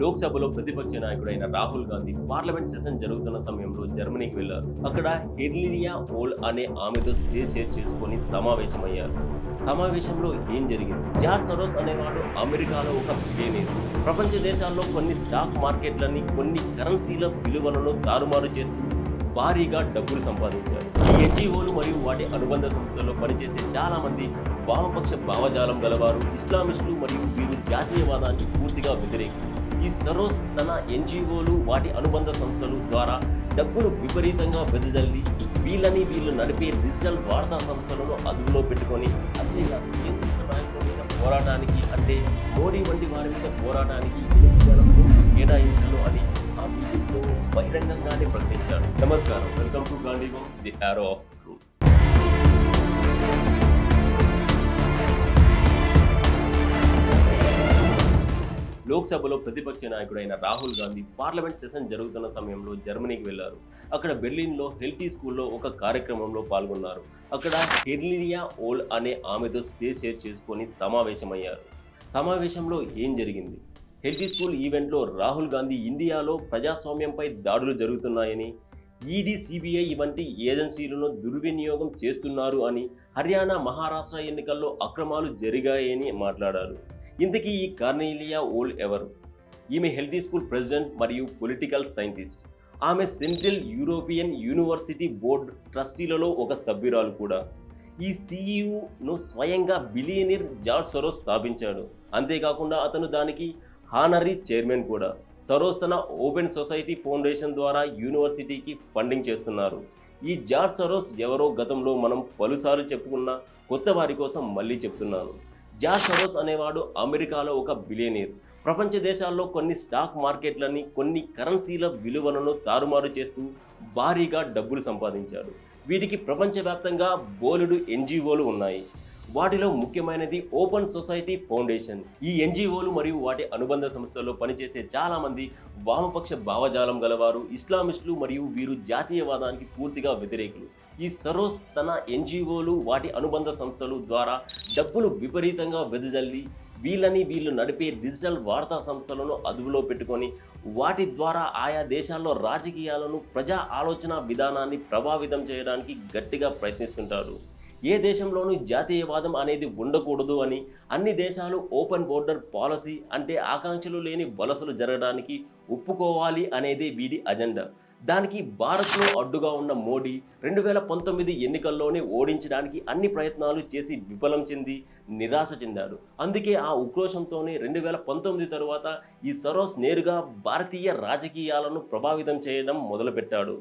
లోక్సభలో ప్రతిపక్ష నాయకుడైన రాహుల్ గాంధీ పార్లమెంట్ సెషన్ జరుగుతున్న సమయంలో జర్మనీకి వెళ్లారు. అక్కడ హెర్లినియా ఓల్ అనే ఆమెతో స్టేజ్ షేర్ చేసుకుని సమావేశమయ్యారు. సమావేశంలో ఏం జరిగింది? జార్జ్ సోరోస్ అనేవాడు అమెరికాలో ఒక బిలియనీర్. ప్రపంచ దేశాల్లో కొన్ని స్టాక్ మార్కెట్లని, కొన్ని కరెన్సీల విలువలను తారుమారు చేస్తూ భారీగా డబ్బులు సంపాదించారు. ఈ ఎన్జిఓలు మరియు వాటి అనుబంధ సంస్థల్లో పనిచేసే చాలా మంది వామపక్ష భావజాలం గలవారు, ఇస్లామిస్టులు మరియు వీరు జాతీయవాదానికి పూర్తిగా వ్యతిరేకులు. ఈ సరోస్ తన ఎన్జిఓలు, వాటి అనుబంధ సంస్థలు ద్వారా డబ్బును విపరీతంగా వెదజల్లి వీళ్ళు నడిపే డిజిటల్ వార్తా సంస్థలను అదుపులో పెట్టుకొని అసలు నియంత్రిత నాయకుల మీద పోరాటానికి, అంటే మోడీ వంటి వారి మీద పోరాటానికి కేటాయించాను అని ఆ మీటింగ్లో బహిరంగంగానే ప్రకటించాడు. నమస్కారం, welcome to Gandhigo, the arrow of truth. లోక్సభలో ప్రతిపక్ష నాయకుడైన రాహుల్ గాంధీ పార్లమెంట్ సెషన్ జరుగుతున్న సమయంలో జర్మనీకి వెళ్లారు. అక్కడ బెర్లిన్లో హెల్టీ స్కూల్లో ఒక కార్యక్రమంలో పాల్గొన్నారు. అక్కడ హెర్లినియా ఓల్ అనే ఆమెతో స్టేజ్ షేర్ చేసుకొని సమావేశమయ్యారు. సమావేశంలో ఏం జరిగింది? హెల్టీ స్కూల్ ఈవెంట్లో రాహుల్ గాంధీ ఇండియాలో ప్రజాస్వామ్యంపై దాడులు జరుగుతున్నాయని, ఈడీ, సిబిఐ వంటి ఏజెన్సీలను దుర్వినియోగం చేస్తున్నారు అని, హర్యానా, మహారాష్ట్ర ఎన్నికల్లో అక్రమాలు జరిగాయని మాట్లాడారు. ఇంతకీ ఈ కార్నెలియా ఓల్ ఎవరు? ఈమె హెల్టీ స్కూల్ ప్రెసిడెంట్ మరియు పొలిటికల్ సైంటిస్ట్. ఆమె సెంట్రల్ యూరోపియన్ యూనివర్సిటీ బోర్డ్ ట్రస్టీలలో ఒక సభ్యురాలు కూడా. ఈ సిఇఓను స్వయంగా బిలియనీర్ జార్జ్ సోరోస్ స్థాపించాడు. అంతేకాకుండా అతను దానికి హానరీ చైర్మన్ కూడా. సోరోస్ తన ఓపెన్ సొసైటీ ఫౌండేషన్ ద్వారా యూనివర్సిటీకి ఫండింగ్ చేస్తున్నారు. ఈ జార్జ్ సోరోస్ ఎవరో గతంలో మనం పలుసార్లు చెప్పుకున్న కొత్త వారి కోసం మళ్ళీ చెప్తున్నాను. జార్జ్ సోరోస్ అనేవాడు అమెరికాలో ఒక బిలియనీర్. ప్రపంచ దేశాల్లో కొన్ని స్టాక్ మార్కెట్లని, కొన్ని కరెన్సీల విలువలను తారుమారు చేస్తూ భారీగా డబ్బులు సంపాదించాడు. వీటికి ప్రపంచవ్యాప్తంగా బోలెడు ఎన్జిఓలు ఉన్నాయి. వాటిలో ముఖ్యమైనది ఓపెన్ సొసైటీ ఫౌండేషన్. ఈ ఎన్జిఓలు మరియు వాటి అనుబంధ సంస్థల్లో పనిచేసే చాలా మంది వామపక్ష భావజాలం గలవారు, ఇస్లామిస్టులు మరియు వీరు జాతీయవాదానికి పూర్తిగా వ్యతిరేకులు. ఈ సరోస్ తన ఎన్జిఓలు, వాటి అనుబంధ సంస్థలు ద్వారా డబ్బును విపరీతంగా వెదజల్లి వీళ్ళు నడిపే డిజిటల్ వార్తా సంస్థలను అదుపులో పెట్టుకొని వాటి ద్వారా ఆయా దేశాల్లో రాజకీయాలను, ప్రజా ఆలోచన విధానాన్ని ప్రభావితం చేయడానికి గట్టిగా ప్రయత్నిస్తుంటారు. ఏ దేశంలోనూ జాతీయవాదం అనేది ఉండకూడదు అని, అన్ని దేశాలు ఓపెన్ బోర్డర్ పాలసీ, అంటే ఆకాంక్షలు లేని వలసలు జరగడానికి ఒప్పుకోవాలి అనేది వీడి అజెండా. దానికి భారత్లో అడ్డుగా ఉన్న మోడీ 2019 ఎన్నికల్లోనే ఓడించడానికి అన్ని ప్రయత్నాలు చేసి విఫలం చెంది నిరాశ చెందాడు. అందుకే ఆ ఉక్రోషంతోనే 2019 తరువాత ఈ సోరోస్ నేరుగా భారతీయ రాజకీయాలను ప్రభావితం చేయడం మొదలుపెట్టాడు.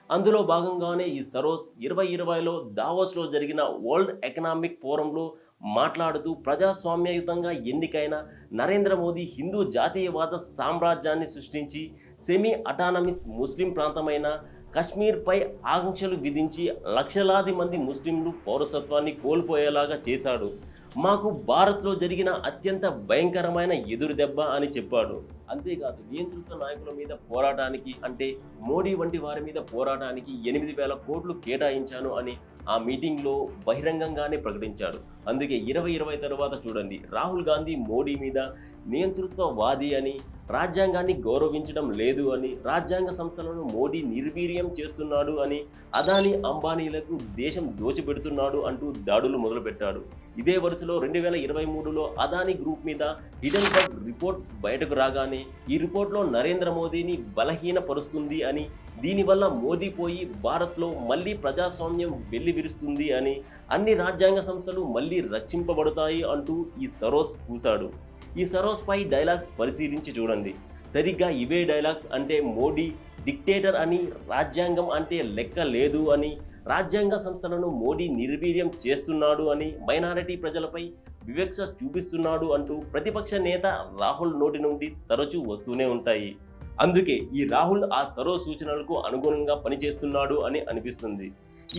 అందులో భాగంగానే ఈ సోరోస్ 2020లో దావోస్లో జరిగిన వరల్డ్ ఎకనామిక్ ఫోరంలో మాట్లాడుతూ ప్రజాస్వామ్యయుతంగా ఎన్నికైన నరేంద్ర మోదీ హిందూ జాతీయవాద సామ్రాజ్యాన్ని సృష్టించి సెమీ అటానమస్ ముస్లిం ప్రాంతమైన కశ్మీర్పై ఆంక్షలు విధించి లక్షలాది మంది ముస్లింలు పౌరసత్వాన్ని కోల్పోయేలాగా చేశాడు. మాకు భారత్లో జరిగిన అత్యంత భయంకరమైన ఎదురు దెబ్బ అని చెప్పాడు. అంతేకాదు, నియంత్రిత నాయకుల మీద పోరాటానికి, అంటే మోడీ వంటి వారి మీద పోరాటానికి 8,000 కోట్లు కేటాయించాను అని ఆ మీటింగ్లో బహిరంగంగానే ప్రకటించాడు. అందుకే 2020 తరువాత చూడండి, రాహుల్ గాంధీ మోడీ మీద నియంతృత్వవాది అని, రాజ్యాంగాన్ని గౌరవించడం లేదు అని, రాజ్యాంగ సంస్థలను మోడీ నిర్వీర్యం చేస్తున్నాడు అని, అదానీ, అంబానీలకు దేశం దోచిపెడుతున్నాడు అంటూ దాడులు మొదలుపెట్టాడు. ఇదే వరుసలో 2023లో అదానీ గ్రూప్ మీద హిడెన్బర్గ్ రిపోర్ట్ బయటకు రాగానే ఈ రిపోర్ట్లో నరేంద్ర మోదీని బలహీనపరుస్తుంది అని, దీనివల్ల మోదీ పోయి భారత్లో మళ్ళీ ప్రజాస్వామ్యం వెల్లివిరుస్తుంది అని, అన్ని రాజ్యాంగ సంస్థలు మళ్ళీ రక్షింపబడతాయి అంటూ ఈ సోరోస్ కూశాడు. ఈ సోరోస్ పై డైలాగ్స్ పరిశీలించి చూడండి. సరిగ్గా ఇవే డైలాగ్స్, అంటే మోడీ డిక్టేటర్ అని, రాజ్యాంగం అంటే లెక్క లేదు అని, రాజ్యాంగ సంస్థలను మోడీ నిర్వీర్యం చేస్తున్నాడు అని, మైనారిటీ ప్రజలపై వివక్ష చూపిస్తున్నాడు అంటూ ప్రతిపక్ష నేత రాహుల్ నోటి నుండి తరచూ వస్తూనే ఉంటాయి. అందుకే ఈ రాహుల్ ఆ సోరోస్ సూచనలకు అనుగుణంగా పనిచేస్తున్నాడు అని అనిపిస్తుంది.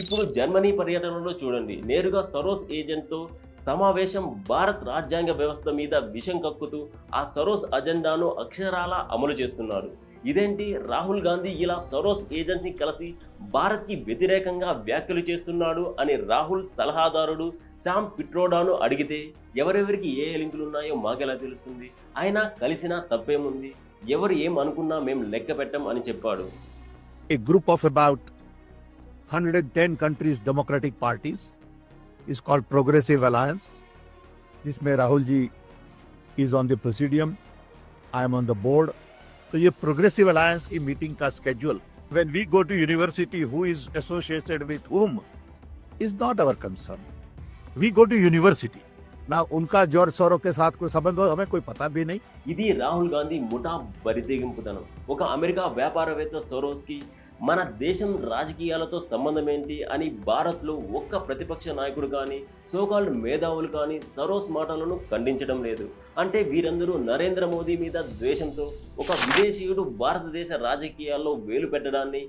ఇప్పుడు జర్మనీ పర్యటనలో చూడండి, నేరుగా సోరోస్ ఏజెంట్తో సమావేశం, భారత్ రాజ్యాంగ వ్యవస్థ మీద విషం కక్కుతూ ఆ సోరోస్ అజెండాను అక్షరాలా అమలు చేస్తున్నాడు. ఇదేంటి, రాహుల్ గాంధీ ఇలా సోరోస్ ఏజెంట్ని కలిసి భారత్కి వ్యతిరేకంగా వ్యాఖ్యలు చేస్తున్నాడు అని రాహుల్ సలహాదారుడు శామ్ పిట్రోడాను అడిగితే, ఎవరెవరికి ఏ లింకులు ఉన్నాయో మాకెలా తెలుస్తుంది, అయినా కలిసినా తప్పేముంది, ఎవరు ఏం అనుకున్నా మేము లెక్క పెట్టం అని చెప్పాడు. A group of about 110 countries democratic parties is called Progressive Alliance. जिसमें Rahul ji is on the presidium, I am on the board. तो ये Progressive Alliance की मीटिंग का schedule, when we go to university, who is associated with whom is not our concern. We go to university. ना उनका George सोरो के साथ कोई संबंध हो हमें कोई पता भी नहीं. ఇది రాహుల్ గాంధీ ముఠా బరితెగింపుతనం. ఒక అమెరికా వ్యాపారవేత్త సోరోస్కి మన దేశం రాజకీయాలతో సంబంధం ఏంటి అని భారత్లో ఒక్క ప్రతిపక్ష నాయకుడు కానీ సోకాల్డ్ మేధావులు కానీ సరోస్ మాటలను ఖండించడం లేదు. అంటే వీరందరూ నరేంద్ర మోదీ మీద ద్వేషంతో ఒక విదేశీయుడు భారతదేశ రాజకీయాల్లో వేలు పెట్టడాన్ని,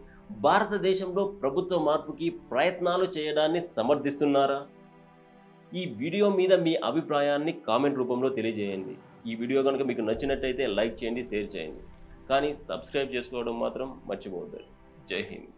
భారతదేశంలో ప్రభుత్వ మార్పుకి ప్రయత్నాలు చేయడాన్ని సమర్థిస్తున్నారా? ఈ వీడియో మీద మీ అభిప్రాయాన్ని కామెంట్ రూపంలో తెలియజేయండి. ఈ వీడియో కనుక మీకు నచ్చినట్టయితే లైక్ చేయండి, షేర్ చేయండి. కానీ సబ్స్క్రైబ్ చేసుకోవడం మాత్రం మర్చిపోవద్దు. జై హింద్.